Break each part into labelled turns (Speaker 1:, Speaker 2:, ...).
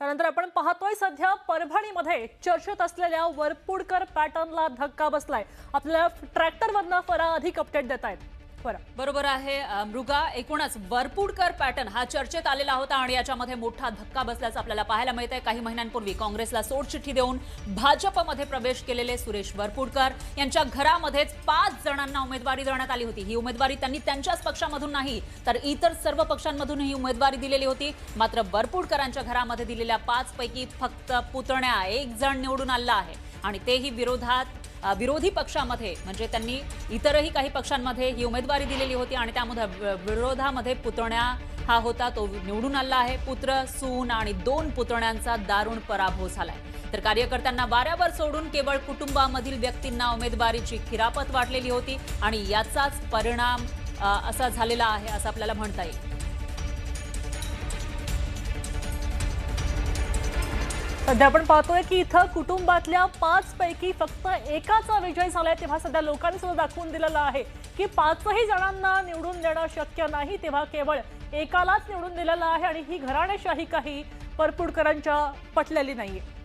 Speaker 1: त्यानंतर आपण पाहतोय सध्या परभणीमध्ये चर्चेत असलेल्या वरपुडकर पॅटर्नला धक्का बसलाय। आपल्याला ट्रॅक्टरवरनं फरा अधिक अपडेट देत आहेत।
Speaker 2: बरोबर आहे मृगा, एकूणच वरपुडकर पॅटर्न हा चर्चेत आलेला होता आणि याच्यामध्ये मोठा धक्का बसल्याचं आपल्याला पाहायला मिळतंय। काही महिन्यांपूर्वी काँग्रेसला सोडचिठ्ठी देऊन भाजपमध्ये प्रवेश केलेले सुरेश वरपुडकर यांच्या घरामध्येच 5 जणांना उमेदवारी देण्यात आली होती। ही उमेदवारी त्यांनी त्यांच्याच पक्षामधून नाही तर इतर सर्व पक्षांमधून ही उमेदवारी दिलेली होती। मात्र वरपुडकरांच्या घरामध्ये दिलेल्या 5 पैकी फक्त पुतण्या एक जण निवडून आला आहे आणि तेही विरोधी पक्षामध्ये, म्हणजे त्यांनी इतरही काही पक्षांमध्ये ही उमेदवारी दिलेली होती आणि त्यामध्ये विरोधामध्ये पुतण्या हा होता तो निवडून आला आहे। पुत्र, सून आणि 2 पुतण्यांचा दारुण पराभव झालाय। तर कार्यकर्त्यांना वाऱ्यावर सोडून केवळ कुटुंबामधील व्यक्तींना उमेदवारीची खिरापत वाटलेली होती आणि याचाच परिणाम असा झालेला आहे असं आपल्याला म्हणता येईल।
Speaker 1: सध्या आपण पाहतोय की इथं कुटुंबातल्या 5 पैकी फक्त एकाचा विजय झालाय। तेव्हा सध्या लोकांनी सुद्धा दाखवून दिलेलं आहे की 5ही जणांना निवडून देणं शक्य नाही, तेव्हा केवळ एकालाच निवडून दिलेलं आहे आणि ही घराणेशाही काही वरपुडकरांच्या पटलेली नाहीये।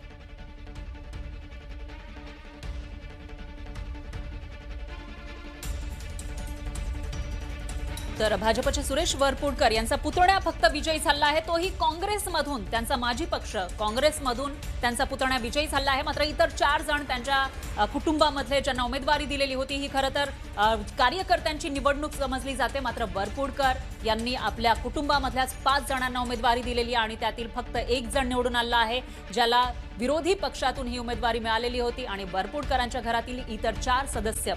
Speaker 2: तर भाजपचे सुरेश वरपुडकर यांचा पुतण्या फक्त विजयी झाला आहे, तोही काँग्रेसमधून। त्यांचा माजी पक्ष काँग्रेसमधून त्यांचा पुतण्या विजयी झाला आहे। मात्र इतर 4 जण त्यांच्या कुटुंबामधले ज्यांना उमेदवारी दिलेली होती ही खरं तर कार्यकर्त्यांची निवडणूक समजली जाते। मात्र वरपुडकर यांनी आपल्या कुटुंबामधल्याच 5 जणांना उमेदवारी दिलेली आणि त्यातील फक्त एक जण निवडून आला आहे, ज्याला विरोधी पक्षातून ही उमेदवारी मिळालेली होती आणि वरपुडकरांच्या घरातील इतर 4 सदस्य